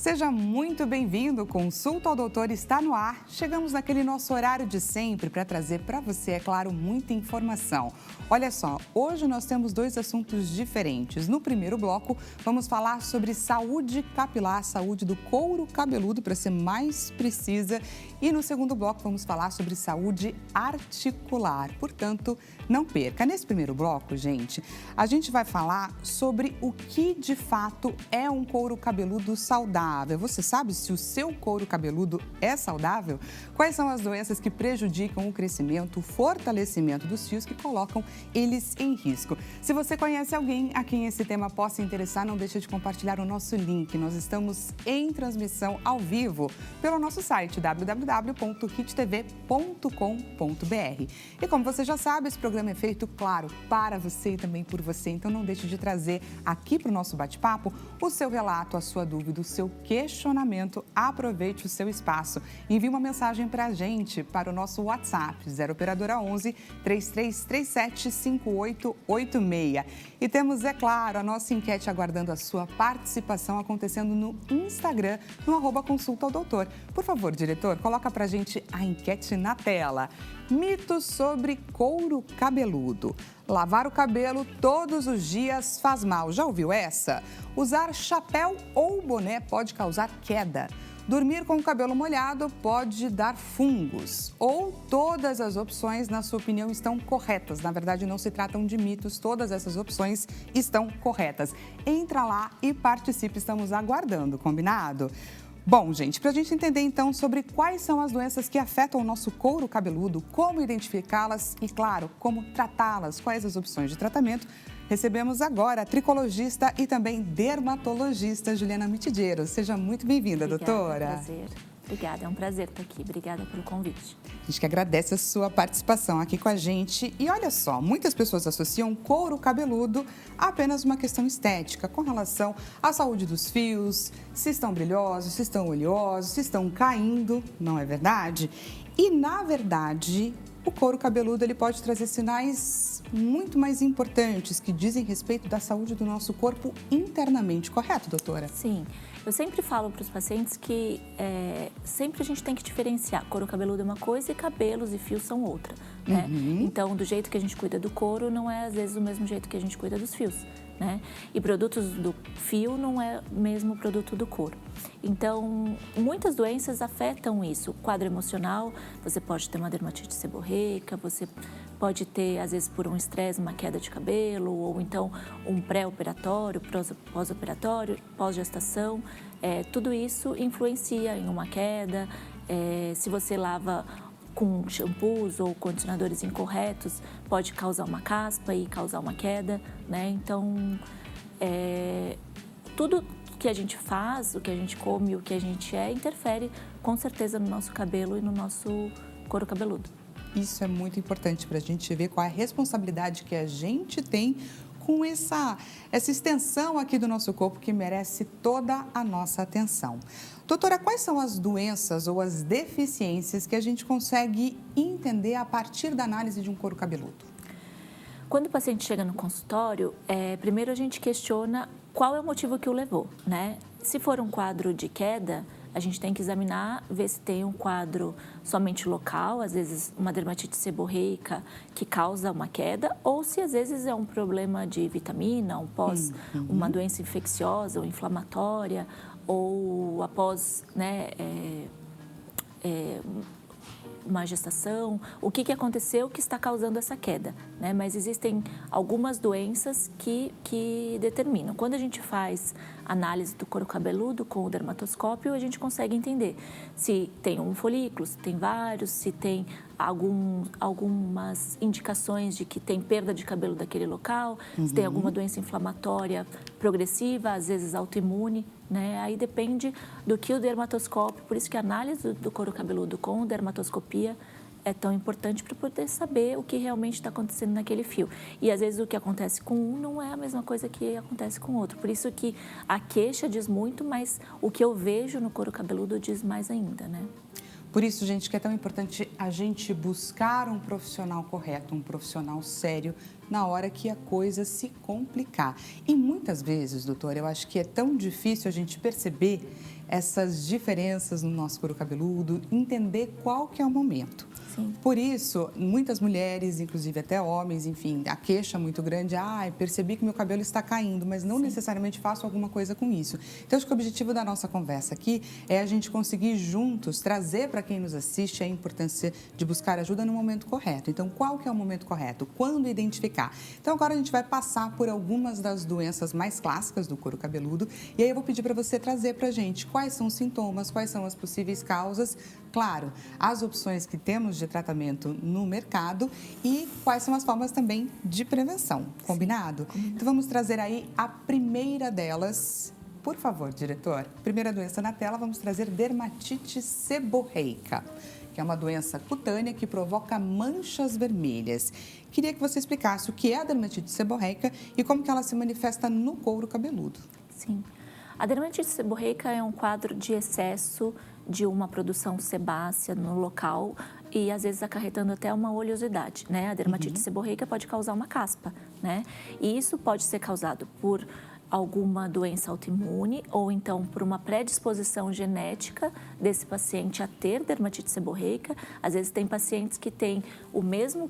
Seja muito bem-vindo, Consulta ao Doutor está no ar. Chegamos naquele nosso horário de sempre para trazer para você, é claro, muita informação. Olha só, hoje nós temos dois assuntos diferentes. No primeiro bloco, vamos falar sobre saúde capilar, saúde do couro cabeludo, para ser mais precisa. E no segundo bloco, vamos falar sobre saúde articular. Portanto, não perca. Nesse primeiro bloco, gente, a gente vai falar sobre o que de fato é um couro cabeludo saudável. Você sabe se o seu couro cabeludo é saudável? Quais são as doenças que prejudicam o crescimento, o fortalecimento dos fios que colocam eles em risco? Se você conhece alguém a quem esse tema possa interessar, não deixe de compartilhar o nosso link. Nós estamos em transmissão ao vivo pelo nosso site www.hittv.com.br. E como você já sabe, esse programa é feito, claro, para você e também por você. Então não deixe de trazer aqui para o nosso bate-papo o seu relato, a sua dúvida, o seu questionamento. Aproveite o seu espaço. Envie uma mensagem para a gente, para o nosso WhatsApp, 0 operadora 11 3337 5886. E temos, é claro, a nossa enquete aguardando a sua participação acontecendo no Instagram, no @consulta ao doutor. Por favor, diretor, coloca para a gente a enquete na tela. Mitos sobre couro cabeludo. Lavar o cabelo todos os dias faz mal. Já ouviu essa? Usar chapéu ou boné pode causar queda. Dormir com o cabelo molhado pode dar fungos. Ou todas as opções, na sua opinião, estão corretas. Na verdade, não se tratam de mitos, todas essas opções estão corretas. Entra lá e participe, estamos aguardando, combinado? Bom, gente, para a gente entender então sobre quais são as doenças que afetam o nosso couro cabeludo, como identificá-las e, claro, como tratá-las, quais as opções de tratamento, recebemos agora a tricologista e também dermatologista Juliana Mitidiero. Seja muito bem-vinda, doutora. É um prazer. Obrigada, é um prazer estar aqui. Obrigada pelo convite. A gente que agradece a sua participação aqui com a gente. E olha só, muitas pessoas associam couro cabeludo a apenas uma questão estética com relação à saúde dos fios, se estão brilhosos, se estão oleosos, se estão caindo, não é verdade? E, na verdade, o couro cabeludo ele pode trazer sinais muito mais importantes que dizem respeito da saúde do nosso corpo internamente, correto, doutora? Sim. Eu sempre falo para os pacientes que sempre a gente tem que diferenciar. Couro cabeludo é uma coisa e cabelos e fios são outra. Né? Então, do jeito que a gente cuida do couro, não é às vezes o mesmo jeito que a gente cuida dos fios. Né? E produtos do fio não é o mesmo produto do couro. Então, muitas doenças afetam isso. O quadro emocional, você pode ter uma dermatite seborreica, você pode ter, às vezes, por um estresse, uma queda de cabelo, ou então um pré-operatório, pós-operatório, pós-gestação. Tudo isso influencia em uma queda. Se você lava com shampoos ou condicionadores incorretos, pode causar uma caspa e causar uma queda, né? Então, tudo que a gente faz, o que a gente come, o que a gente interfere com certeza no nosso cabelo e no nosso couro cabeludo. Isso é muito importante para a gente ver qual é a responsabilidade que a gente tem com essa extensão aqui do nosso corpo que merece toda a nossa atenção. Doutora, quais são as doenças ou as deficiências que a gente consegue entender a partir da análise de um couro cabeludo? Quando o paciente chega no consultório, primeiro a gente questiona qual é o motivo que o levou, né? Se for um quadro de queda, a gente tem que examinar, ver se tem um quadro somente local, às vezes uma dermatite seborreica que causa uma queda, ou se às vezes é um problema de vitamina, uma doença infecciosa ou inflamatória, ou após, né, uma gestação, o que aconteceu que está causando essa queda, né? Mas existem algumas doenças que determinam. Quando a gente faz análise do couro cabeludo com o dermatoscópio, a gente consegue entender se tem um folículo, se tem vários, se tem algumas indicações de que tem perda de cabelo daquele local, se tem alguma doença inflamatória progressiva, às vezes autoimune, né? Aí depende do que o dermatoscópio, por isso que a análise do couro cabeludo com dermatoscopia é tão importante para poder saber o que realmente está acontecendo naquele fio. E às vezes o que acontece com um não é a mesma coisa que acontece com o outro. Por isso que a queixa diz muito, mas o que eu vejo no couro cabeludo diz mais ainda, né? Por isso, gente, que é tão importante a gente buscar um profissional correto, um profissional sério, na hora que a coisa se complicar. E muitas vezes, doutora, eu acho que é tão difícil a gente perceber essas diferenças no nosso couro cabeludo, entender qual que é o momento. Sim. Por isso, muitas mulheres, inclusive até homens, enfim, a queixa muito grande, percebi que meu cabelo está caindo, mas não necessariamente faço alguma coisa com isso. Então, acho que o objetivo da nossa conversa aqui é a gente conseguir juntos trazer para quem nos assiste a importância de buscar ajuda no momento correto. Então, qual que é o momento correto? Quando identificar? Então, agora a gente vai passar por algumas das doenças mais clássicas do couro cabeludo e aí eu vou pedir para você trazer para a gente quais são os sintomas, quais são as possíveis causas, claro, as opções que temos de tratamento no mercado e quais são as formas também de prevenção, combinado? Então vamos trazer aí a primeira delas, por favor, diretor. Primeira doença na tela, vamos trazer dermatite seborreica, que é uma doença cutânea que provoca manchas vermelhas. Queria que você explicasse o que é a dermatite seborreica e como que ela se manifesta no couro cabeludo. Sim. A dermatite seborreica é um quadro de excesso de uma produção sebácea no local e às vezes acarretando até uma oleosidade, né? A dermatite seborreica pode causar uma caspa, né? E isso pode ser causado por alguma doença autoimune ou então por uma predisposição genética desse paciente a ter dermatite seborreica. Às vezes tem pacientes que têm o mesmo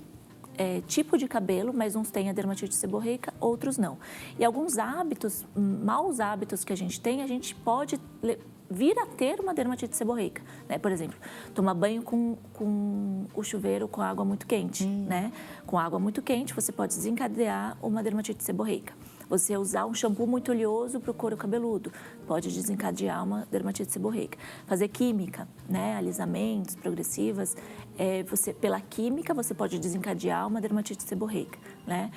tipo de cabelo, mas uns têm a dermatite seborreica, outros não. E alguns hábitos, maus hábitos que a gente pode vir a ter uma dermatite seborreica, né? Por exemplo, tomar banho com o chuveiro com água muito quente, né? Com água muito quente, você pode desencadear uma dermatite seborreica. Você usar um shampoo muito oleoso para o couro cabeludo pode desencadear uma dermatite seborreica. Fazer química, né? Alisamentos, progressivas, pela química você pode desencadear uma dermatite seborreica, né?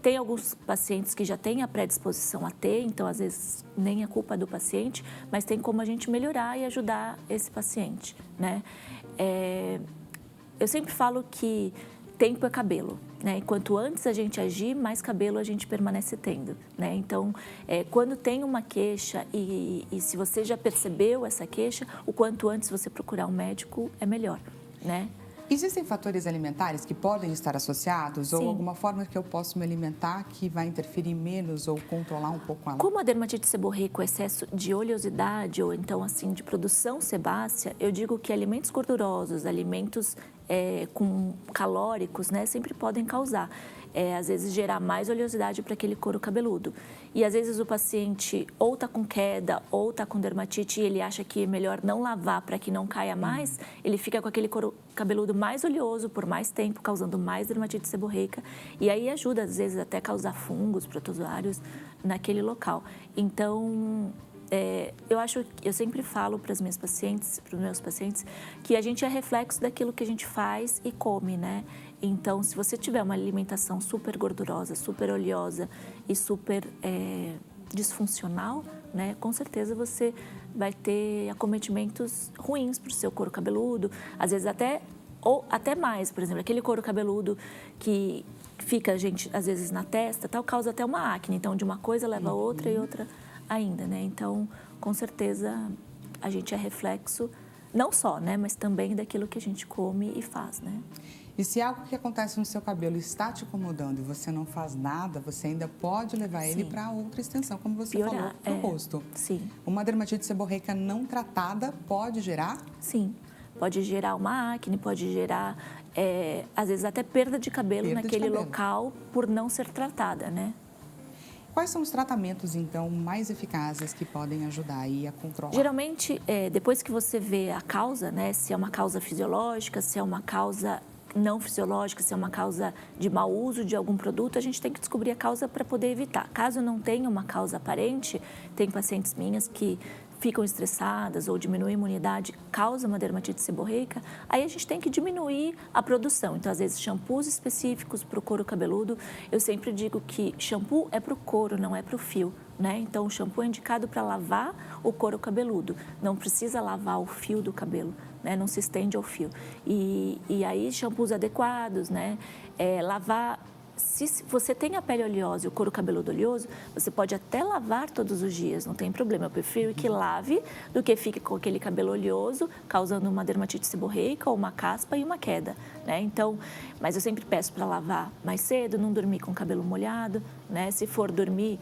Tem alguns pacientes que já têm a predisposição a ter, então às vezes nem é culpa do paciente, mas tem como a gente melhorar e ajudar esse paciente, né? Eu sempre falo que tempo é cabelo, né? E quanto antes a gente agir, mais cabelo a gente permanece tendo, né? Então, quando tem uma queixa e se você já percebeu essa queixa, o quanto antes você procurar um médico é melhor, né? Existem fatores alimentares que podem estar associados? Sim. Ou alguma forma que eu posso me alimentar que vai interferir menos ou controlar um pouco ela? Como a dermatite seborreica, o excesso de oleosidade ou então assim de produção sebácea, eu digo que alimentos gordurosos, alimentos com calóricos, né, sempre podem causar. Às vezes gerar mais oleosidade para aquele couro cabeludo. E às vezes o paciente ou está com queda ou está com dermatite e ele acha que é melhor não lavar para que não caia mais, ele fica com aquele couro cabeludo mais oleoso por mais tempo, causando mais dermatite seborreica. E aí ajuda às vezes até a causar fungos, protozoários naquele local. Então, eu sempre falo para os meus pacientes, que a gente é reflexo daquilo que a gente faz e come, né? Então, se você tiver uma alimentação super gordurosa, super oleosa e super disfuncional, né? Com certeza você vai ter acometimentos ruins para o seu couro cabeludo, às vezes até mais, por exemplo, aquele couro cabeludo que fica, gente, às vezes na testa, tal, causa até uma acne. Então, de uma coisa leva a outra e outra ainda, né? Então, com certeza, a gente é reflexo, não só, né? Mas também daquilo que a gente come e faz, né? E se algo que acontece no seu cabelo está te incomodando e você não faz nada, você ainda pode levar ele para outra extensão, como você falou, para o rosto. Sim. Uma dermatite seborreica não tratada pode gerar? Sim. Pode gerar uma acne, pode gerar, às vezes, até perda de cabelo naquele local por não ser tratada, né? Quais são os tratamentos, então, mais eficazes que podem ajudar aí a controlar? Geralmente, depois que você vê a causa, né? Se é uma causa fisiológica, se é uma causa não fisiológica, se é uma causa de mau uso de algum produto, a gente tem que descobrir a causa para poder evitar. Caso não tenha uma causa aparente, tem pacientes minhas que ficam estressadas ou diminuem a imunidade, causa uma dermatite seborreica, aí a gente tem que diminuir a produção. Então, às vezes, shampoos específicos para o couro cabeludo. Eu sempre digo que shampoo é para o couro, não é para o fio, né? Então, o shampoo é indicado para lavar o couro cabeludo, não precisa lavar o fio do cabelo, né? Não se estende ao fio. E aí, shampoos adequados, né? Lavar se você tem a pele oleosa e o couro cabeludo oleoso, você pode até lavar todos os dias, não tem problema. Eu prefiro que lave do que fique com aquele cabelo oleoso, causando uma dermatite seborreica ou uma caspa e uma queda, né? Então, mas eu sempre peço para lavar mais cedo, não dormir com o cabelo molhado, né? Se for dormir,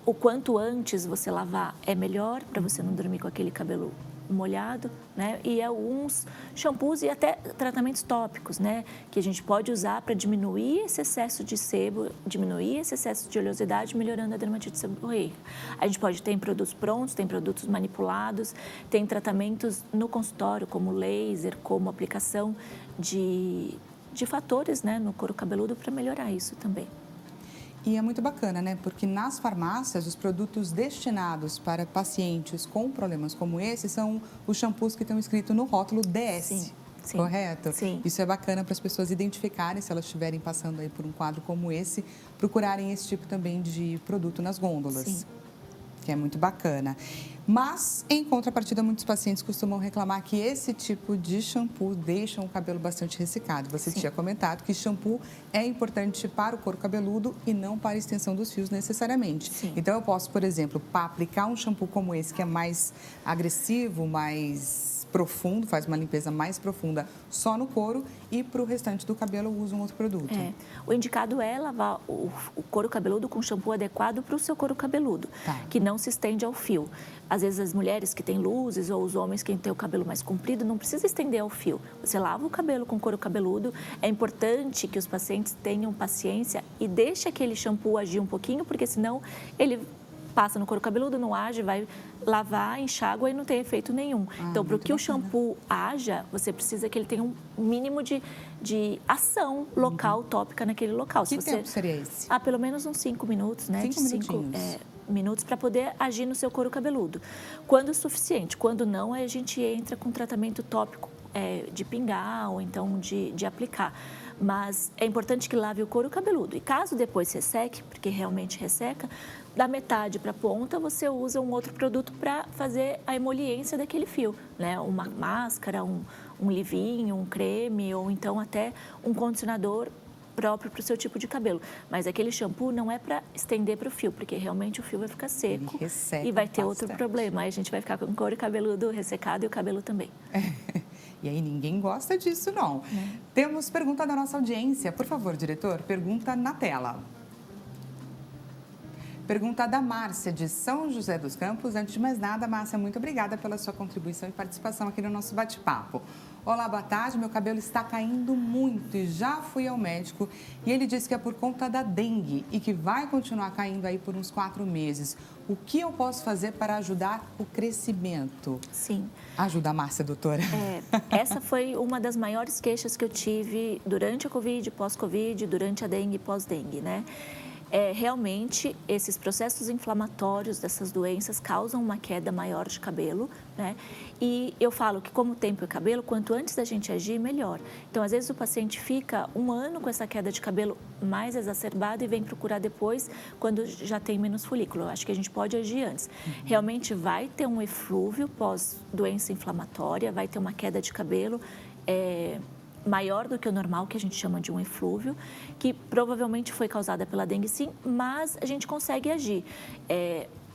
o quanto antes você lavar é melhor, para você não dormir com aquele cabelo molhado, né? E alguns shampoos e até tratamentos tópicos, né? Que a gente pode usar para diminuir esse excesso de sebo, diminuir esse excesso de oleosidade, melhorando a dermatite seborreica. A gente pode ter em produtos prontos, tem produtos manipulados, tem tratamentos no consultório, como laser, como aplicação de fatores, né? No couro cabeludo para melhorar isso também. E é muito bacana, né? Porque nas farmácias, os produtos destinados para pacientes com problemas como esse são os shampoos que estão escritos no rótulo DS. Sim, sim, correto? Sim. Isso é bacana para as pessoas identificarem, se elas estiverem passando aí por um quadro como esse, procurarem esse tipo também de produto nas gôndolas. Sim. Que é muito bacana. Mas, em contrapartida, muitos pacientes costumam reclamar que esse tipo de shampoo deixa o cabelo bastante ressecado. Você tinha comentado que shampoo é importante para o couro cabeludo e não para a extensão dos fios necessariamente. Sim. Então, eu posso, por exemplo, para aplicar um shampoo como esse, que é mais agressivo, mais profundo, faz uma limpeza mais profunda só no couro, e para o restante do cabelo eu uso um outro produto. O indicado é lavar o couro cabeludo com shampoo adequado para o seu couro cabeludo, que não se estende ao fio. Às vezes as mulheres que têm luzes ou os homens que têm o cabelo mais comprido não precisa estender ao fio. Você lava o cabelo com couro cabeludo. É importante que os pacientes tenham paciência e deixe aquele shampoo agir um pouquinho, porque senão ele passa no couro cabeludo, não age, vai lavar, enxágua e não tem efeito nenhum. Então, para que o shampoo haja, você precisa que ele tenha um mínimo de ação local, tópica naquele local. Que tempo seria esse? Pelo menos uns 5 minutos, né? 5 minutinhos. Minutos para poder agir no seu couro cabeludo. Quando suficiente, quando não, a gente entra com tratamento tópico de pingar ou então de aplicar. Mas é importante que lave o couro cabeludo. E caso depois resseque, porque realmente resseca, da metade para a ponta você usa um outro produto para fazer a emoliência daquele fio, né? Uma máscara, um livinho, um creme ou então até um condicionador próprio para o seu tipo de cabelo. Mas aquele shampoo não é para estender para o fio, porque realmente o fio vai ficar seco e vai ter outro problema. Aí a gente vai ficar com o couro cabeludo ressecado e o cabelo também. E aí ninguém gosta disso, não. Temos pergunta da nossa audiência. Por favor, diretor, pergunta na tela. Pergunta da Márcia, de São José dos Campos. Antes de mais nada, Márcia, muito obrigada pela sua contribuição e participação aqui no nosso bate-papo. Olá, boa tarde. Meu cabelo está caindo muito e já fui ao médico e ele disse que é por conta da dengue e que vai continuar caindo aí por uns 4 meses. O que eu posso fazer para ajudar o crescimento? Sim. Ajuda a Márcia, doutora. Essa foi uma das maiores queixas que eu tive durante a Covid, pós-Covid, durante a dengue e pós-dengue, né? Realmente, esses processos inflamatórios dessas doenças causam uma queda maior de cabelo, né? E eu falo que como o tempo é cabelo, quanto antes da gente agir, melhor. Então, às vezes o paciente fica 1 ano com essa queda de cabelo mais exacerbada e vem procurar depois, quando já tem menos folículo. Eu acho que a gente pode agir antes. Realmente vai ter um eflúvio pós-doença inflamatória, vai ter uma queda de cabelo, maior do que o normal, que a gente chama de um eflúvio, que provavelmente foi causada pela dengue, sim, mas a gente consegue agir.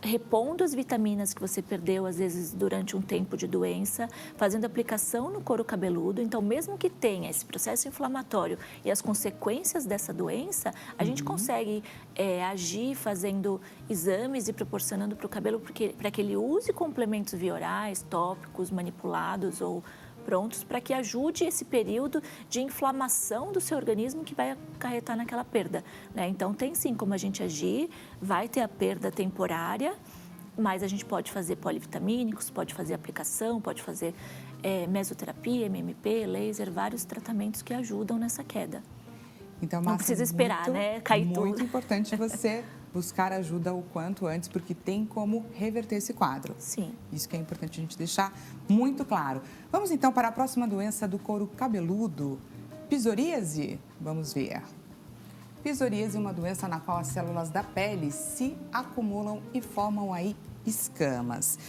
Repondo as vitaminas que você perdeu, às vezes, durante um tempo de doença, fazendo aplicação no couro cabeludo. Então, mesmo que tenha esse processo inflamatório e as consequências dessa doença, a gente consegue agir fazendo exames e proporcionando para o cabelo para que ele use complementos via-orais, tópicos, manipulados ou prontos para que ajude esse período de inflamação do seu organismo que vai acarretar naquela perda, né? Então, tem sim como a gente agir, vai ter a perda temporária, mas a gente pode fazer polivitamínicos, pode fazer aplicação, pode fazer mesoterapia, MMP, laser, vários tratamentos que ajudam nessa queda. Então, não precisa esperar, né? Cair tudo. Muito importante você buscar ajuda o quanto antes, porque tem como reverter esse quadro. Sim. Isso que é importante a gente deixar muito claro. Vamos então para a próxima doença do couro cabeludo, psoríase. Vamos ver. Psoríase é uma doença na qual as células da pele se acumulam e formam aí escamas.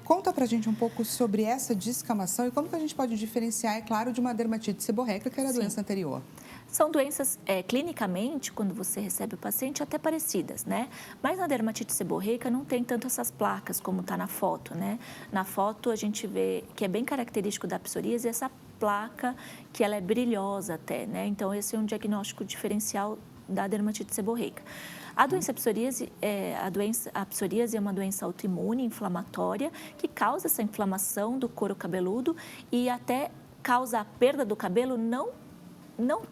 Conta pra gente um pouco sobre essa descamação e como que a gente pode diferenciar, é claro, de uma dermatite seborreica, que era a doença anterior. São doenças, clinicamente, quando você recebe o paciente, até parecidas, né? Mas na dermatite seborreica não tem tanto essas placas como está na foto, né? Na foto a gente vê que é bem característico da psoríase essa placa que ela é brilhosa até, né? Então esse é um diagnóstico diferencial da dermatite seborreica. A doença psoríase, a psoríase é uma doença autoimune, inflamatória, que causa essa inflamação do couro cabeludo e até causa a perda do cabelo não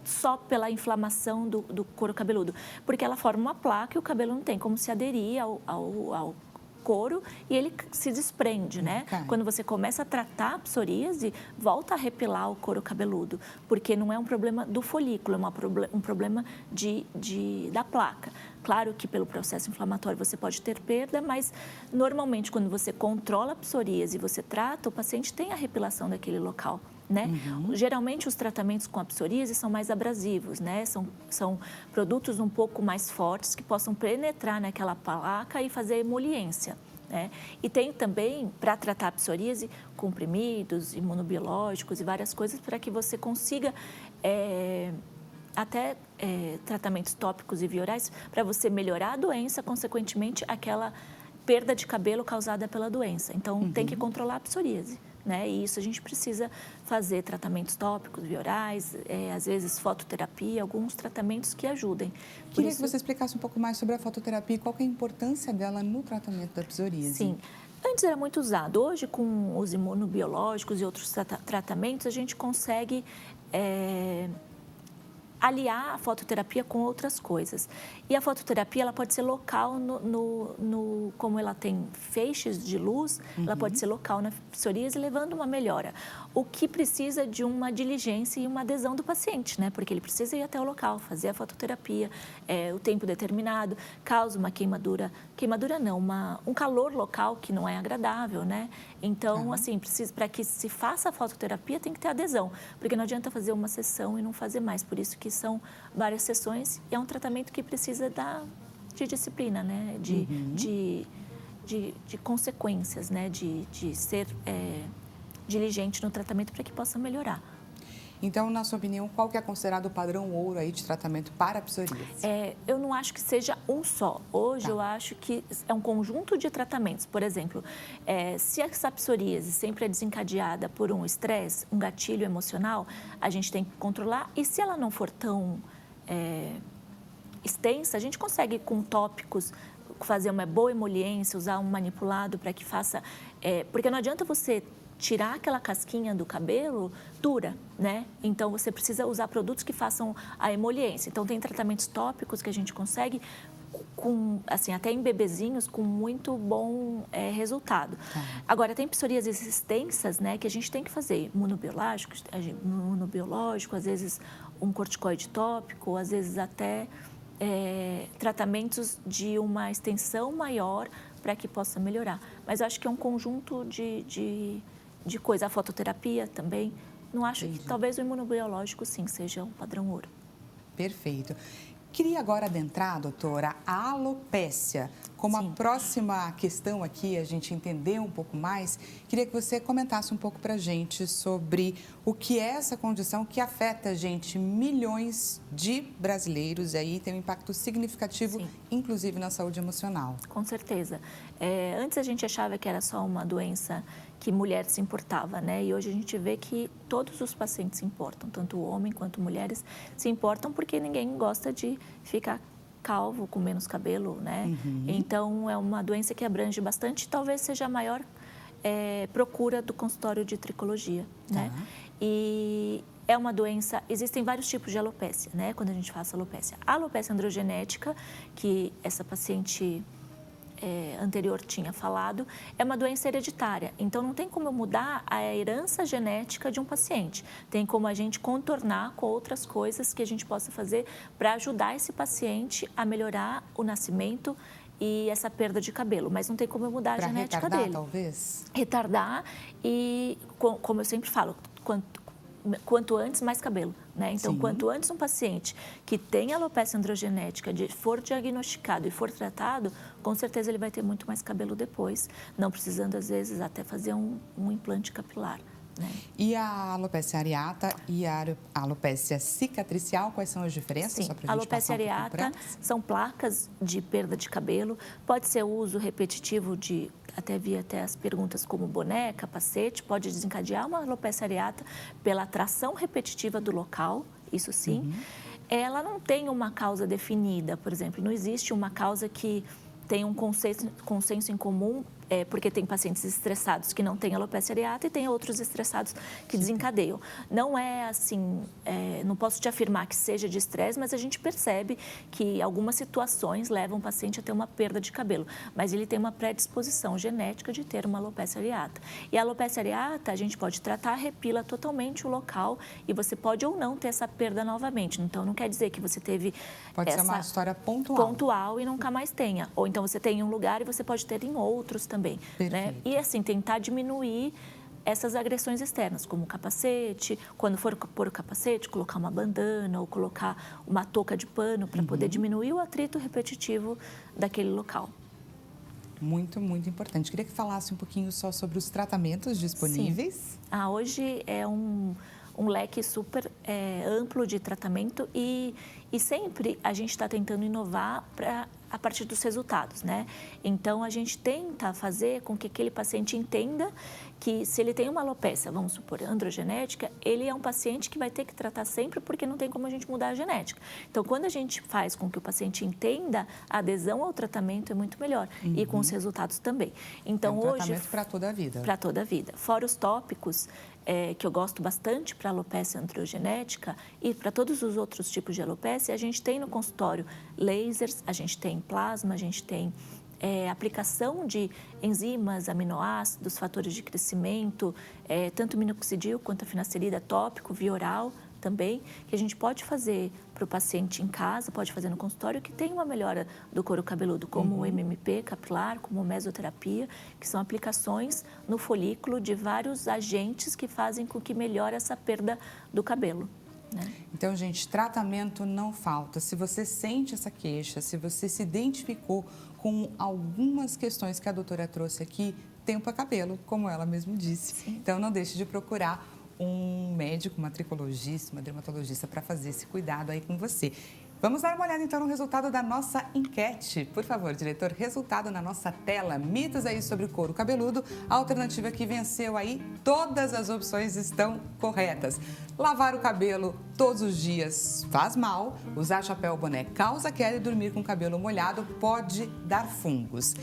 só pela inflamação do couro cabeludo, porque ela forma uma placa e o cabelo não tem como se aderir ao couro e ele se desprende, né? Quando você começa a tratar a psoríase, volta a repilar o couro cabeludo, porque não é um problema do folículo, é um problema da placa. Claro que pelo processo inflamatório você pode ter perda, mas normalmente quando você controla a psoríase e você trata, o paciente tem a repilação daquele local. Né? Geralmente os tratamentos com a psoríase são mais abrasivos, né? São produtos um pouco mais fortes que possam penetrar naquela placa e fazer emoliência. Né? E tem também, para tratar a psoríase, comprimidos, imunobiológicos e várias coisas para que você consiga até tratamentos tópicos e viorais para você melhorar a doença, consequentemente aquela perda de cabelo causada pela doença. Então tem que controlar a psoríase. Né? E isso a gente precisa fazer tratamentos tópicos, viorais, às vezes fototerapia, alguns tratamentos que ajudem. Queria que você explicasse um pouco mais sobre a fototerapia e qual que é a importância dela no tratamento da psoríase. Sim. Antes era muito usado. Hoje, com os imunobiológicos e outros tratamentos, a gente consegue aliar a fototerapia com outras coisas. E a fototerapia ela pode ser local, como ela tem feixes de luz, ela pode ser local na psoríase, levando uma melhora. O que precisa de uma diligência e uma adesão do paciente, né? Porque ele precisa ir até o local, fazer a fototerapia, o tempo determinado, causa uma queimadura não, um calor local que não é agradável, né? Então, assim, para que se faça a fototerapia tem que ter adesão, porque não adianta fazer uma sessão e não fazer mais, por isso que são várias sessões e é um tratamento que precisa de disciplina, né? De consequências, né? De ser diligente no tratamento para que possa melhorar. Então, na sua opinião, qual que é considerado o padrão ouro aí de tratamento para a psoríase? Eu não acho que seja um só. Hoje eu acho que é um conjunto de tratamentos. Por exemplo, se essa psoríase sempre é desencadeada por um estresse, um gatilho emocional, a gente tem que controlar. E se ela não for tão extensa, a gente consegue com tópicos fazer uma boa emoliência, usar um manipulado para que faça... porque não adianta você tirar aquela casquinha do cabelo dura, né? Então, você precisa usar produtos que façam a emoliência. Então, tem tratamentos tópicos que a gente consegue, até em bebezinhos, com muito bom resultado. Agora, tem psoríases extensas, né? Que a gente tem que fazer imunobiológico, às vezes um corticoide tópico, às vezes até tratamentos de uma extensão maior para que possa melhorar. Mas eu acho que é um conjunto de coisas. A fototerapia também. Não acho que talvez o imunobiológico, sim, seja um padrão ouro. Perfeito. Queria agora adentrar, doutora, a alopécia. Como a próxima questão aqui, a gente entender um pouco mais, queria que você comentasse um pouco para a gente sobre o que é essa condição que afeta, gente, milhões de brasileiros e aí tem um impacto significativo, inclusive na saúde emocional. Com certeza. Antes a gente achava que era só uma doença que mulher se importava, né? E hoje a gente vê que todos os pacientes se importam, tanto homem quanto mulheres se importam porque ninguém gosta de ficar calvo, com menos cabelo, né? Então, é uma doença que abrange bastante, talvez seja a maior procura do consultório de tricologia, né? E é uma doença, existem vários tipos de alopécia, né? Quando a gente faz alopécia. A alopécia androgenética, que essa paciente anterior tinha falado, é uma doença hereditária. Então, não tem como mudar a herança genética de um paciente. Tem como a gente contornar com outras coisas que a gente possa fazer para ajudar esse paciente a melhorar o nascimento e essa perda de cabelo. Mas não tem como mudar a genética dele. Talvez? Retardar e, como eu sempre falo, quanto antes, mais cabelo, né? Então, quanto antes um paciente que tem alopecia androgenética for diagnosticado e for tratado, com certeza ele vai ter muito mais cabelo depois, não precisando, às vezes, até fazer um implante capilar, né? E a alopecia areata e a alopecia cicatricial, quais são as diferenças? Sim, Só pra a gente alopecia passar um pouquinho por areata elas? são placas de perda de cabelo, pode ser o uso repetitivo de, vi até as perguntas como boné, capacete, pode desencadear uma alopecia areata pela atração repetitiva do local, isso sim. Ela não tem uma causa definida, por exemplo, não existe uma causa que tem um consenso em comum, porque tem pacientes estressados que não têm alopecia areata e tem outros estressados que desencadeiam. Não é assim, não posso te afirmar que seja de estresse, mas a gente percebe que algumas situações levam o paciente a ter uma perda de cabelo, mas ele tem uma predisposição genética de ter uma alopecia areata. E a alopecia areata, a gente pode tratar, repila totalmente o local e você pode ou não ter essa perda novamente. Então, não quer dizer que você teve Pode ser uma história pontual e nunca mais tenha. Ou então você tem em um lugar e você pode ter em outros também, né? E assim, tentar diminuir essas agressões externas, como o capacete, quando for pôr o capacete, colocar uma bandana ou colocar uma touca de pano para poder diminuir o atrito repetitivo daquele local. Muito, muito importante. Queria que falasse um pouquinho só sobre os tratamentos disponíveis. Sim. Hoje é um leque super amplo de tratamento e sempre a gente está tentando inovar a partir dos resultados, né? Então, a gente tenta fazer com que aquele paciente entenda que se ele tem uma alopecia, vamos supor, androgenética, ele é um paciente que vai ter que tratar sempre porque não tem como a gente mudar a genética. Então, quando a gente faz com que o paciente entenda, a adesão ao tratamento é muito melhor e com os resultados também. Então, hoje... tratamento para toda a vida. Para toda a vida. Fora os tópicos, que eu gosto bastante para alopecia androgenética e para todos os outros tipos de alopecia, a gente tem no consultório lasers, a gente tem plasma, a gente tem aplicação de enzimas, aminoácidos, fatores de crescimento, tanto minoxidil quanto a finasterida tópico, via oral também, que a gente pode fazer para o paciente em casa, pode fazer no consultório, que tem uma melhora do couro cabeludo, como o MMP capilar, como a mesoterapia, que são aplicações no folículo de vários agentes que fazem com que melhore essa perda do cabelo, né? Então, gente, tratamento não falta. Se você sente essa queixa, se se identificou com algumas questões que a doutora trouxe aqui, tempo a cabelo, como ela mesmo disse. Sim. Então, não deixe de procurar um médico, uma tricologista, uma dermatologista para fazer esse cuidado aí com você. Vamos dar uma olhada então no resultado da nossa enquete. Por favor, diretor, resultado na nossa tela. Mitos aí sobre o couro cabeludo. A alternativa que venceu aí, todas as opções estão corretas. Lavar o cabelo todos os dias faz mal. Usar chapéu ou boné causa queda e dormir com o cabelo molhado pode dar fungos.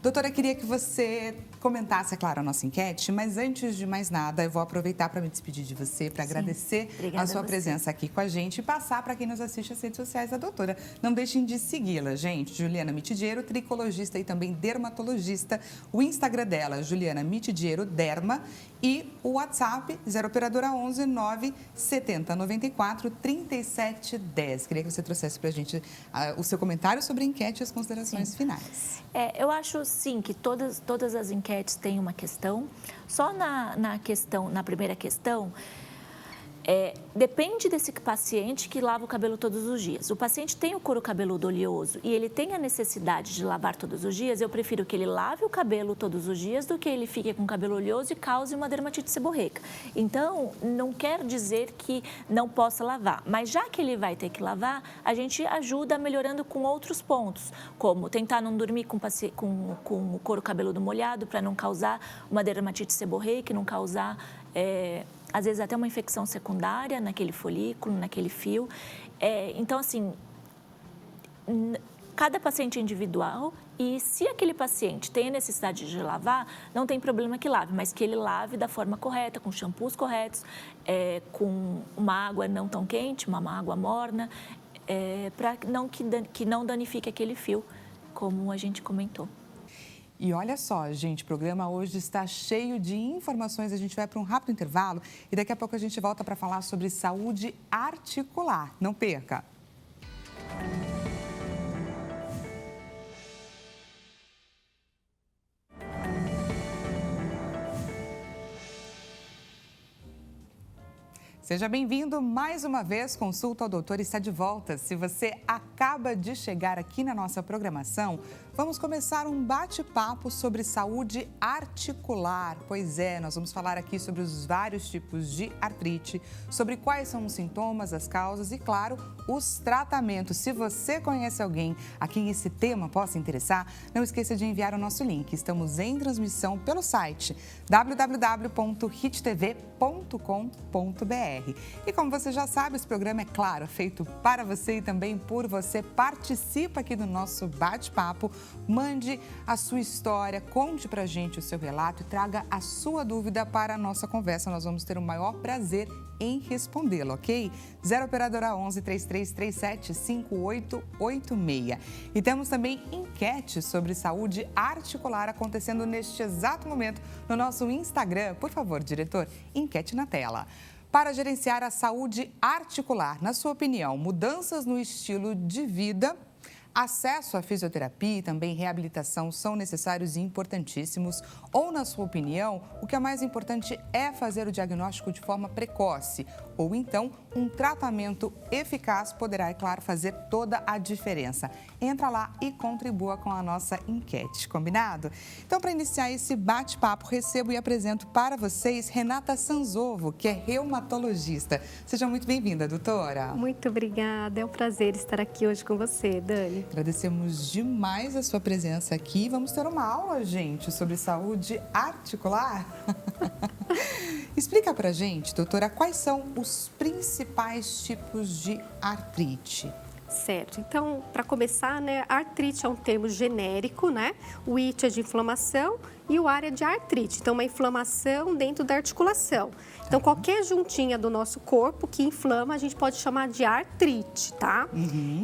Doutora, queria que você comentasse, é claro, a nossa enquete, mas antes de mais nada, eu vou aproveitar para me despedir de você, para agradecer a sua presença aqui com a gente e passar para quem nos assiste as redes sociais da doutora. Não deixem de segui-la, gente. Juliana Mitidiero, tricologista e também dermatologista. O Instagram dela, Juliana Mitidiero Derma, e o WhatsApp, 0 operadora 11 9 70 94 37 10. Queria que você trouxesse para a gente o seu comentário sobre a enquete e as considerações finais. Eu acho, sim, que todas as enquetes têm uma questão. Só na primeira questão, depende desse paciente que lava o cabelo todos os dias. O paciente tem o couro cabeludo oleoso e ele tem a necessidade de lavar todos os dias, eu prefiro que ele lave o cabelo todos os dias do que ele fique com o cabelo oleoso e cause uma dermatite seborreica. Então, não quer dizer que não possa lavar, mas já que ele vai ter que lavar, a gente ajuda melhorando com outros pontos, como tentar não dormir com o couro cabeludo molhado para não causar uma dermatite seborreica, não causar... às vezes até uma infecção secundária naquele folículo, naquele fio. Então, assim, cada paciente é individual e se aquele paciente tem a necessidade de lavar, não tem problema que lave, mas que ele lave da forma correta, com shampoos corretos, com uma água não tão quente, uma água morna, para que não danifique aquele fio, como a gente comentou. E olha só, gente, o programa hoje está cheio de informações. A gente vai para um rápido intervalo e daqui a pouco a gente volta para falar sobre saúde articular. Não perca! Seja bem-vindo mais uma vez. Consulta ao Doutor está de volta. Se você acaba de chegar aqui na nossa programação, vamos começar um bate-papo sobre saúde articular. Pois é, nós vamos falar aqui sobre os vários tipos de artrite, sobre quais são os sintomas, as causas e, claro, os tratamentos. Se você conhece alguém a quem esse tema possa interessar, não esqueça de enviar o nosso link. Estamos em transmissão pelo site www.hittv.com.br. E como você já sabe, esse programa é, claro, feito para você e também por você. Participa aqui do nosso bate-papo, mande a sua história, conte pra gente o seu relato e traga a sua dúvida para a nossa conversa. Nós vamos ter o maior prazer em respondê-lo, ok? 0 Operadora 11 3337 5886. E temos também enquete sobre saúde articular acontecendo neste exato momento no nosso Instagram. Por favor, diretor, enquete na tela. Para gerenciar a saúde articular, na sua opinião, mudanças no estilo de vida, acesso à fisioterapia e também reabilitação são necessários e importantíssimos? Ou, na sua opinião, o que é mais importante é fazer o diagnóstico de forma precoce? Ou então, um tratamento eficaz poderá, é claro, fazer toda a diferença. Entra lá e contribua com a nossa enquete, combinado? Então, para iniciar esse bate-papo, recebo e apresento para vocês Renata Sanzovo, que é reumatologista. Seja muito bem-vinda, doutora. Muito obrigada, é um prazer estar aqui hoje com você, Dani. Agradecemos demais a sua presença aqui. Vamos ter uma aula, gente, sobre saúde articular. Explica pra gente, doutora, quais são os principais tipos de artrite? Certo, então, para começar, né, artrite é um termo genérico, né? O it é de inflamação e o ar é de artrite. Então, uma inflamação dentro da articulação. Então, qualquer juntinha do nosso corpo que inflama, a gente pode chamar de artrite, tá?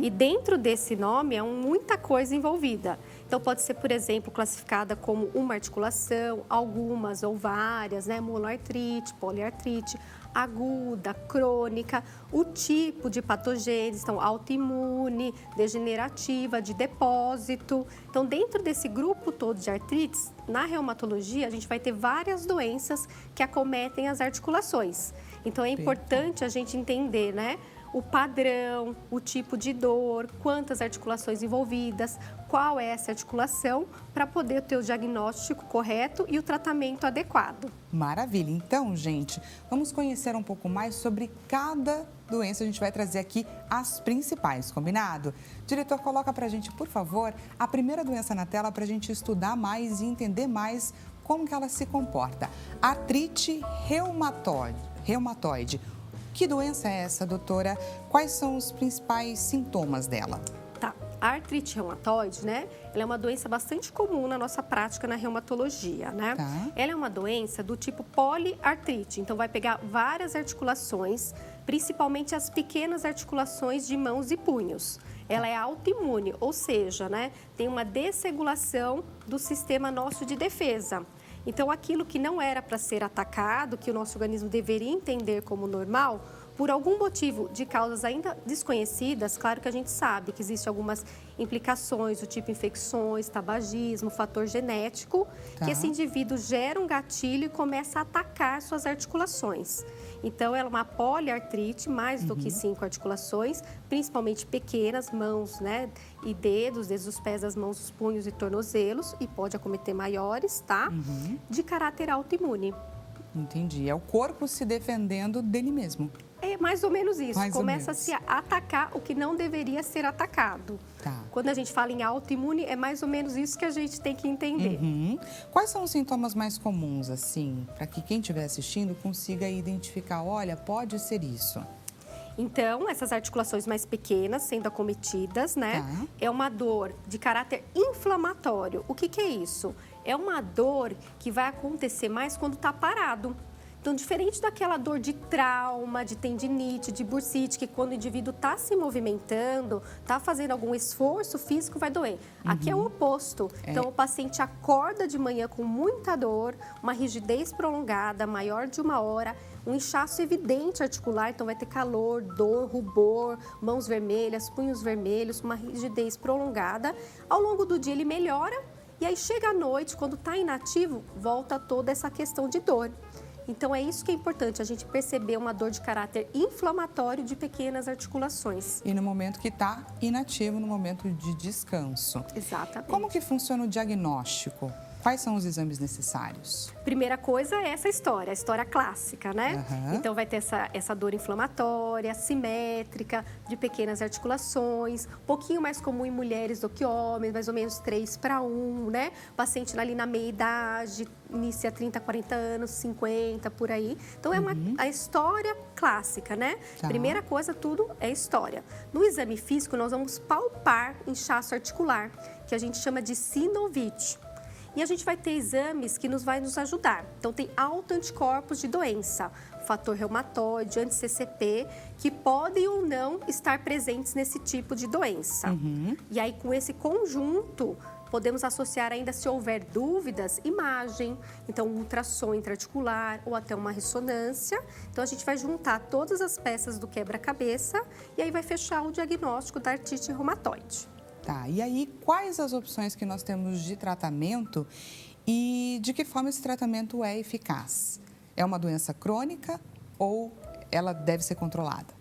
E dentro desse nome, é muita coisa envolvida. Então, pode ser, por exemplo, classificada como uma articulação, algumas ou várias, né? Monoartrite, poliartrite, aguda, crônica, o tipo de patogênese, então autoimune, degenerativa, de depósito. Então, dentro desse grupo todo de artrites, na reumatologia, a gente vai ter várias doenças que acometem as articulações. Então, é importante a gente entender, né? O padrão, o tipo de dor, quantas articulações envolvidas, qual é essa articulação, para poder ter o diagnóstico correto e o tratamento adequado. Maravilha! Então, gente, vamos conhecer um pouco mais sobre cada doença. A gente vai trazer aqui as principais, combinado? Diretor, coloca pra gente, por favor, a primeira doença na tela para a gente estudar mais e entender mais como que ela se comporta. Artrite reumatoide. Que doença é essa, doutora? Quais são os principais sintomas dela? Tá, a artrite reumatoide, né? Ela é uma doença bastante comum na nossa prática na reumatologia, né? Tá. Ela é uma doença do tipo poliartrite, então vai pegar várias articulações, principalmente as pequenas articulações de mãos e punhos. Ela é autoimune, ou seja, né? Tem uma desregulação do sistema nosso de defesa. Então, aquilo que não era para ser atacado, que o nosso organismo deveria entender como normal, por algum motivo de causas ainda desconhecidas, claro que a gente sabe que existem algumas implicações, do tipo infecções, tabagismo, fator genético, que esse indivíduo gera um gatilho e começa a atacar suas articulações. Então, ela é uma poliartrite, mais do que 5 articulações, principalmente pequenas, mãos, né, e dedos, desde os pés das mãos, os punhos e tornozelos, e pode acometer maiores, tá? De caráter autoimune. Entendi. É o corpo se defendendo dele mesmo. É mais ou menos isso. Mais Começa a se atacar o que não deveria ser atacado. Tá. Quando a gente fala em autoimune, é mais ou menos isso que a gente tem que entender. Quais são os sintomas mais comuns, assim, para que quem estiver assistindo consiga identificar, olha, pode ser isso? Então, essas articulações mais pequenas sendo acometidas, né? Tá. É uma dor de caráter inflamatório. O que é isso? É uma dor que vai acontecer mais quando está parado. Então, diferente daquela dor de trauma, de tendinite, de bursite, que quando o indivíduo está se movimentando, está fazendo algum esforço físico, vai doer. Aqui é o oposto. Então, o paciente acorda de manhã com muita dor, uma rigidez prolongada, maior de 1 hora, um inchaço evidente articular, então vai ter calor, dor, rubor, mãos vermelhas, punhos vermelhos, uma rigidez prolongada. Ao longo do dia ele melhora e aí chega à noite, quando está inativo, volta toda essa questão de dor. Então, é isso que é importante, a gente perceber uma dor de caráter inflamatório de pequenas articulações. E no momento que está inativo, no momento de descanso. Exatamente. Como que funciona o diagnóstico? Quais são os exames necessários? Primeira coisa é essa história, a história clássica, né? Uhum. Então, vai ter essa dor inflamatória, simétrica, de pequenas articulações, um pouquinho mais comum em mulheres do que homens, mais ou menos 3:1, né? Paciente ali na meia-idade, inicia 30, 40 anos, 50, por aí. Então, é a história clássica, né? Tá. Primeira coisa, tudo é história. No exame físico, nós vamos palpar inchaço articular, que a gente chama de sinovite. E a gente vai ter exames que vai nos ajudar. Então, tem autoanticorpos de doença, fator reumatoide, anti-CCP, que podem ou não estar presentes nesse tipo de doença. E aí, com esse conjunto, podemos associar ainda, se houver dúvidas, imagem, então um ultrassom intraarticular ou até uma ressonância. Então, a gente vai juntar todas as peças do quebra-cabeça e aí vai fechar o diagnóstico da artrite reumatoide. Tá, e aí quais as opções que nós temos de tratamento e de que forma esse tratamento é eficaz? É uma doença crônica ou ela deve ser controlada?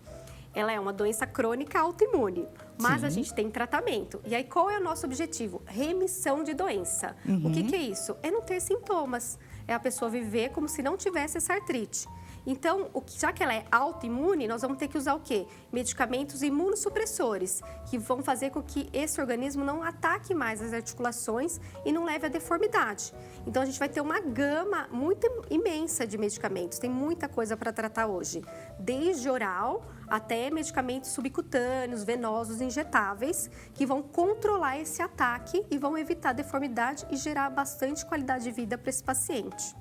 Ela é uma doença crônica autoimune, mas Sim. a gente tem tratamento. E aí, qual é o nosso objetivo? Remissão de doença. O que é isso? É não ter sintomas. É a pessoa viver como se não tivesse essa artrite. Então, já que ela é autoimune, nós vamos ter que usar o quê? Medicamentos imunossupressores, que vão fazer com que esse organismo não ataque mais as articulações e não leve à deformidade. Então, a gente vai ter uma gama muito imensa de medicamentos. Tem muita coisa para tratar hoje, desde oral até medicamentos subcutâneos, venosos, injetáveis, que vão controlar esse ataque e vão evitar a deformidade e gerar bastante qualidade de vida para esse paciente.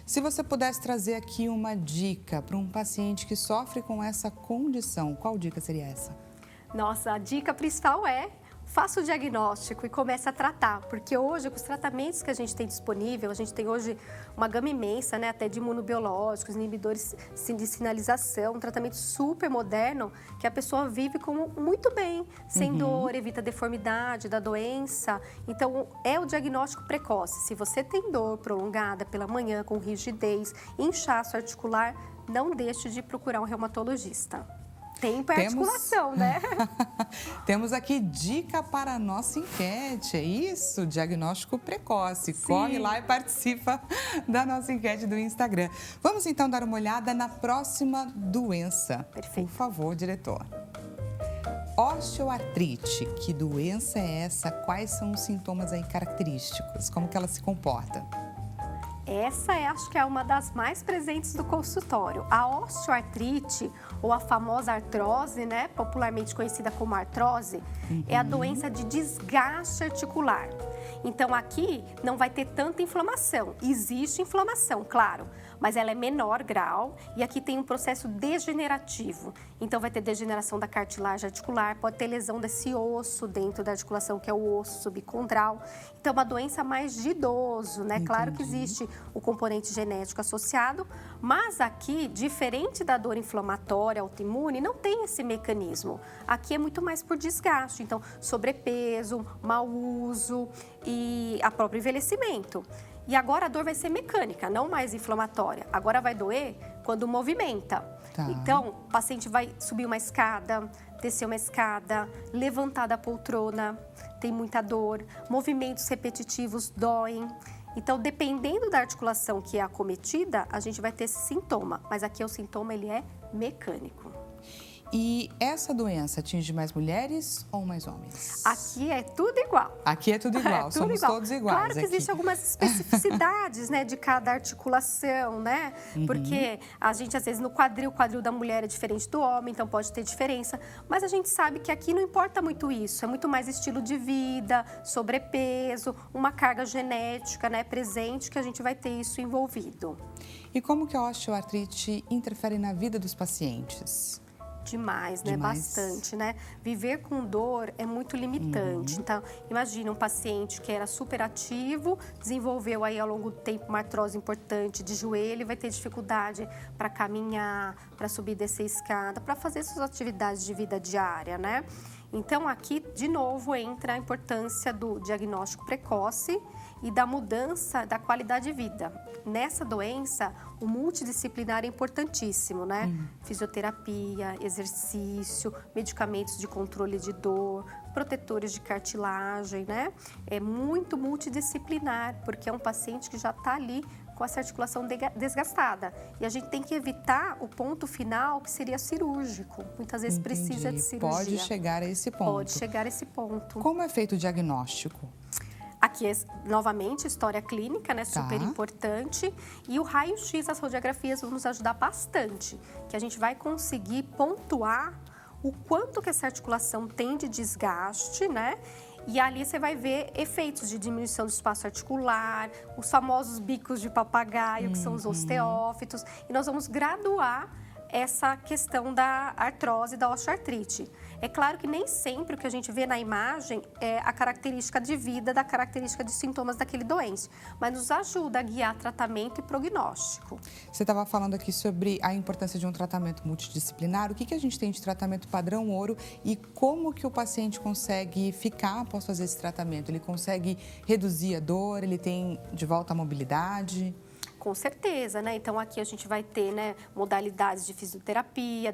Se você pudesse trazer aqui uma dica para um paciente que sofre com essa condição, qual dica seria essa? Nossa, a dica principal é: faça o diagnóstico e comece a tratar, porque hoje, com os tratamentos que a gente tem disponível, a gente tem hoje uma gama imensa, né, até de imunobiológicos, inibidores de sinalização, um tratamento super moderno, que a pessoa vive muito bem, sem dor, evita a deformidade da doença. Então, é o diagnóstico precoce. Se você tem dor prolongada pela manhã, com rigidez, inchaço articular, não deixe de procurar um reumatologista. Tempo é articulação, né? Temos aqui dica para a nossa enquete, é isso? Diagnóstico precoce. Sim. Corre lá e participa da nossa enquete do Instagram. Vamos então dar uma olhada na próxima doença. Perfeito. Por favor, diretor. Osteoartrite, que doença é essa? Quais são os sintomas aí característicos? Como que ela se comporta? Essa acho que é uma das mais presentes do consultório. A osteoartrite, ou a famosa artrose, né, popularmente conhecida como artrose, é a doença de desgaste articular. Então, aqui não vai ter tanta inflamação. Existe inflamação, claro, mas ela é menor grau e aqui tem um processo degenerativo. Então, vai ter degeneração da cartilagem articular, pode ter lesão desse osso dentro da articulação, que é o osso subcondral. Então, é uma doença mais de idoso, né? Claro que existe o componente genético associado, mas aqui, diferente da dor inflamatória autoimune, não tem esse mecanismo. Aqui é muito mais por desgaste, então, sobrepeso, mau uso e a próprio envelhecimento. E agora a dor vai ser mecânica, não mais inflamatória. Agora vai doer quando movimenta. Tá. Então, o paciente vai subir uma escada, descer uma escada, levantar da poltrona, tem muita dor. Movimentos repetitivos doem. Então, dependendo da articulação que é acometida, a gente vai ter esse sintoma. Mas aqui o sintoma ele é mecânico. E essa doença atinge mais mulheres ou mais homens? Aqui é tudo igual. Aqui é tudo igual, tudo somos igual. todos iguais. Claro que aqui. existem algumas especificidades, né, de cada articulação, né? Porque a gente, às vezes, o quadril da mulher é diferente do homem, então pode ter diferença. Mas a gente sabe que aqui não importa muito isso. É muito mais estilo de vida, sobrepeso, uma carga genética, né, presente, que a gente vai ter isso envolvido. E como que a osteoartrite interfere na vida dos pacientes? Demais, né? Demais. Bastante, né? Viver com dor é muito limitante. Então, imagina um paciente que era super ativo, desenvolveu aí ao longo do tempo uma artrose importante de joelho, vai ter dificuldade para caminhar, para subir e descer escada, para fazer suas atividades de vida diária, né? Então, aqui, de novo, entra a importância do diagnóstico precoce e da mudança da qualidade de vida. Nessa doença, o multidisciplinar é importantíssimo, né? Fisioterapia, exercício, medicamentos de controle de dor, protetores de cartilagem, né? É muito multidisciplinar, porque é um paciente que já está ali com essa articulação desgastada. E a gente tem que evitar o ponto final, que seria cirúrgico. Muitas vezes precisa de cirurgia. Pode chegar a esse ponto. Pode chegar a esse ponto. Como é feito o diagnóstico? Aqui, novamente, história clínica, né? Super importante. E o raio-x, as radiografias vão nos ajudar bastante. Que a gente vai conseguir pontuar o quanto que essa articulação tem de desgaste, né? E ali você vai ver efeitos de diminuição do espaço articular, os famosos bicos de papagaio, que são os osteófitos. E nós vamos graduar essa questão da artrose, da osteoartrite. É claro que nem sempre o que a gente vê na imagem é a característica de vida, da característica de sintomas daquele doente, mas nos ajuda a guiar tratamento e prognóstico. Você estava falando aqui sobre a importância de um tratamento multidisciplinar. O que a gente tem de tratamento padrão ouro e como que o paciente consegue ficar após fazer esse tratamento? Ele consegue reduzir a dor? Ele tem de volta a mobilidade? Com certeza, né? Então, aqui a gente vai ter, né, modalidades de fisioterapia,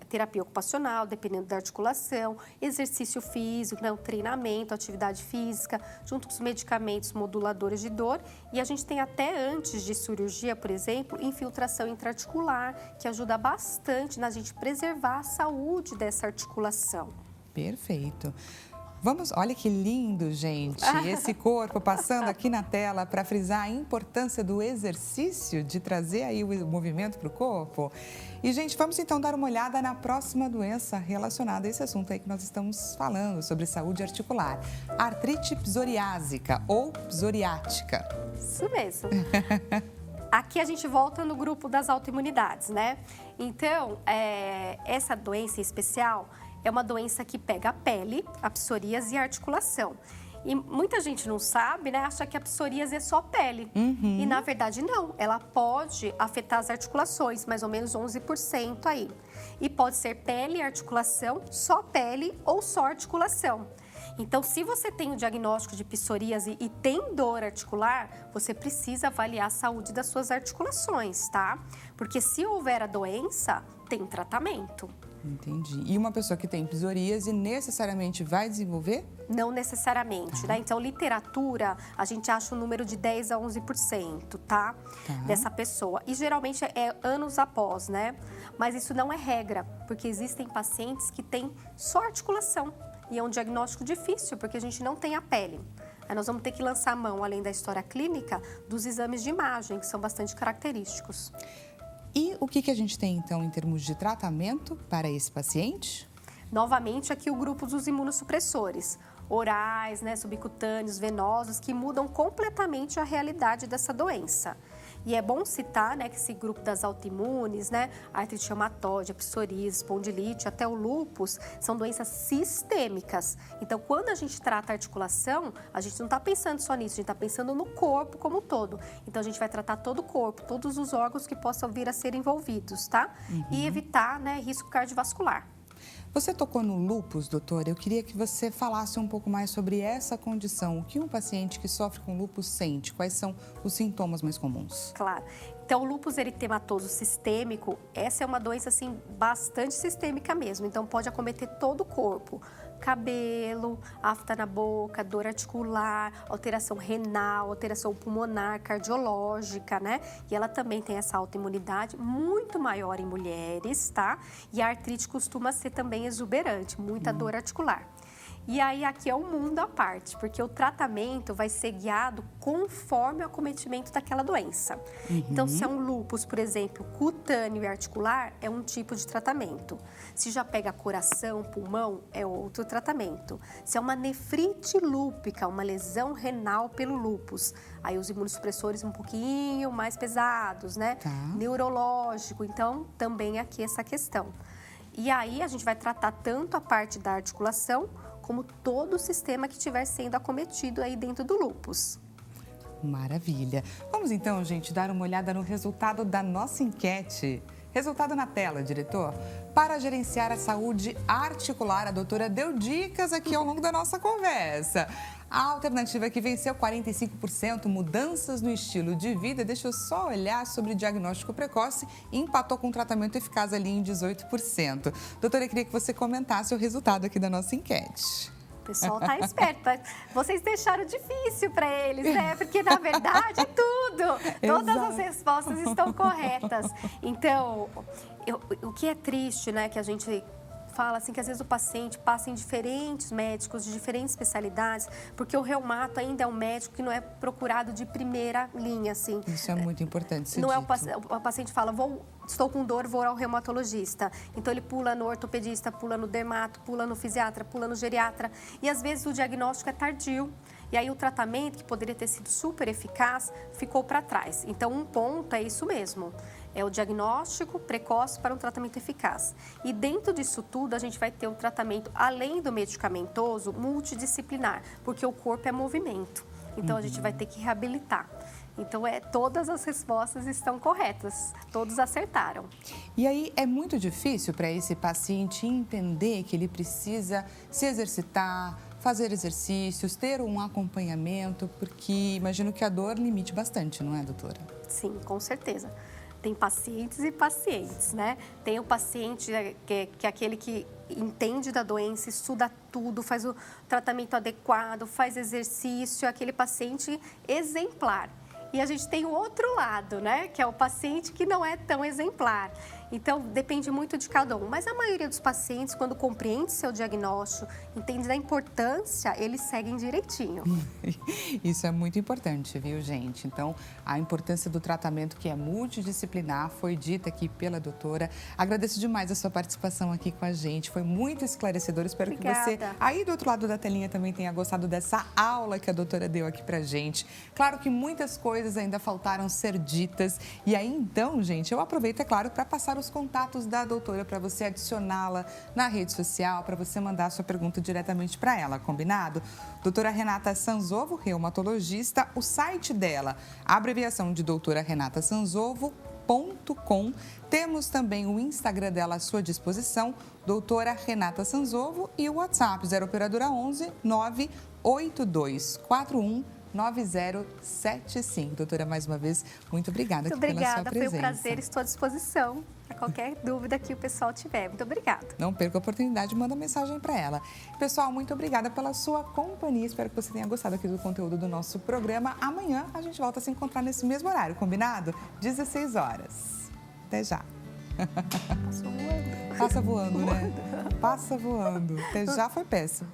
terapia ocupacional, dependendo da articulação, exercício físico, né, o treinamento, atividade física, junto com os medicamentos moduladores de dor. E a gente tem até antes de cirurgia, por exemplo, infiltração intraarticular, que ajuda bastante na gente preservar a saúde dessa articulação. Perfeito. Vamos, olha que lindo, gente, esse corpo passando aqui na tela para frisar a importância do exercício, de trazer aí o movimento para o corpo. E, gente, vamos então dar uma olhada na próxima doença relacionada a esse assunto aí que nós estamos falando, sobre saúde articular. Artrite psoriásica ou psoriática. Isso mesmo. Aqui a gente volta no grupo das autoimunidades, né? Então, essa doença em especial é uma doença que pega a pele, a psoríase e a articulação. E muita gente não sabe, né? Acha que a psoríase é só pele. E, na verdade, não. Ela pode afetar as articulações, mais ou menos 11% aí. E pode ser pele e articulação, só pele ou só articulação. Então, se você tem o diagnóstico de psoríase e tem dor articular, você precisa avaliar a saúde das suas articulações, tá? Porque se houver a doença, tem tratamento. Entendi. E uma pessoa que tem psoríase necessariamente vai desenvolver? Não necessariamente, né? Então, literatura, a gente acha um número de 10 a 11%, tá? Dessa pessoa. E geralmente é anos após, né? Mas isso não é regra, porque existem pacientes que têm só articulação. E é um diagnóstico difícil, porque a gente não tem a pele. Aí nós vamos ter que lançar a mão, além da história clínica, dos exames de imagem, que são bastante característicos. E o que a gente tem, então, em termos de tratamento para esse paciente? Novamente, aqui o grupo dos imunossupressores, orais, né, subcutâneos, venosos, que mudam completamente a realidade dessa doença. E é bom citar, né, que esse grupo das autoimunes, né, a artrite reumatoide, a psoríase, espondilite, até o lúpus, são doenças sistêmicas. Então, quando a gente trata a articulação, a gente não está pensando só nisso, a gente está pensando no corpo como um todo. Então, a gente vai tratar todo o corpo, todos os órgãos que possam vir a ser envolvidos, tá? E evitar, né, risco cardiovascular. Você tocou no lúpus, doutora. Eu queria que você falasse um pouco mais sobre essa condição. O que um paciente que sofre com lúpus sente? Quais são os sintomas mais comuns? Claro. Então, o lúpus eritematoso sistêmico, essa é uma doença, assim, bastante sistêmica mesmo. Então, pode acometer todo o corpo. Cabelo, afta na boca, dor articular, alteração renal, alteração pulmonar, cardiológica, né? E ela também tem essa autoimunidade muito maior em mulheres, tá? E a artrite costuma ser também exuberante, muita dor articular. E aí, aqui é um mundo à parte, porque o tratamento vai ser guiado conforme o acometimento daquela doença. Então, se é um lúpus, por exemplo, cutâneo e articular, é um tipo de tratamento. Se já pega coração, pulmão, é outro tratamento. Se é uma nefrite lúpica, uma lesão renal pelo lúpus, aí os imunossupressores um pouquinho mais pesados, né? Neurológico, então, também aqui essa questão. E aí, a gente vai tratar tanto a parte da articulação, como todo o sistema que estiver sendo acometido aí dentro do lúpus. Maravilha. Vamos então, gente, dar uma olhada no resultado da nossa enquete. Resultado na tela, diretor. Para gerenciar a saúde articular, a doutora deu dicas aqui ao longo da nossa conversa. A alternativa que venceu 45%, mudanças no estilo de vida, deixa eu só olhar sobre diagnóstico precoce e empatou com tratamento eficaz ali em 18%. Doutora, eu queria que você comentasse o resultado aqui da nossa enquete. O pessoal tá esperto. Vocês deixaram difícil para eles, né? Porque, na verdade, é tudo. Todas as respostas estão corretas. Então, o que é triste, né? Que a gente fala assim, que às vezes o paciente passa em diferentes médicos, de diferentes especialidades, porque o reumato ainda é um médico que não é procurado de primeira linha, assim. Isso é muito importante ser Não é dito. o paciente fala, estou com dor, vou ao reumatologista. Então, ele pula no ortopedista, pula no dermato, pula no fisiatra, pula no geriatra. E, às vezes, o diagnóstico é tardio. E aí, o tratamento, que poderia ter sido super eficaz, ficou para trás. Então, um ponto é isso mesmo. É o diagnóstico precoce para um tratamento eficaz. E dentro disso tudo, a gente vai ter um tratamento, além do medicamentoso, multidisciplinar, porque o corpo é movimento. Então, a gente vai ter que reabilitar. Então, todas as respostas estão corretas, todos acertaram. E aí, é muito difícil para esse paciente entender que ele precisa se exercitar, fazer exercícios, ter um acompanhamento, porque imagino que a dor limite bastante, não é, doutora? Sim, com certeza. Tem pacientes e pacientes, né? Tem o paciente que é aquele que entende da doença, estuda tudo, faz o tratamento adequado, faz exercício, é aquele paciente exemplar. E a gente tem o outro lado, né? Que é o paciente que não é tão exemplar. Então, depende muito de cada um. Mas a maioria dos pacientes, quando compreende seu diagnóstico, entende da importância, eles seguem direitinho. Isso é muito importante, viu, gente? Então, a importância do tratamento que é multidisciplinar foi dita aqui pela doutora. Agradeço demais a sua participação aqui com a gente. Foi muito esclarecedor. Espero Obrigada. que você, aí do outro lado da telinha, também tenha gostado dessa aula que a doutora deu aqui pra gente. Claro que muitas coisas ainda faltaram ser ditas. E aí, então, gente, eu aproveito, é claro, para passar os contatos da doutora, para você adicioná-la na rede social, para você mandar a sua pergunta diretamente para ela, combinado? Doutora Renata Sanzovo, reumatologista, o site dela, a abreviação de doutorarenatasanzovo.com. Temos também o Instagram dela à sua disposição, doutora Renata Sanzovo, e o WhatsApp, 0 operadora 11 98241 9075. Doutora, mais uma vez, muito obrigada aqui pela sua presença. Foi um prazer, estou à disposição para qualquer dúvida que o pessoal tiver. Muito obrigada. Não perca a oportunidade, manda mensagem para ela. Pessoal, muito obrigada pela sua companhia. Espero que você tenha gostado aqui do conteúdo do nosso programa. Amanhã a gente volta a se encontrar nesse mesmo horário, combinado? 16 horas. Até já. Passou voando. Passa voando, né? Passa voando. Até já foi péssimo.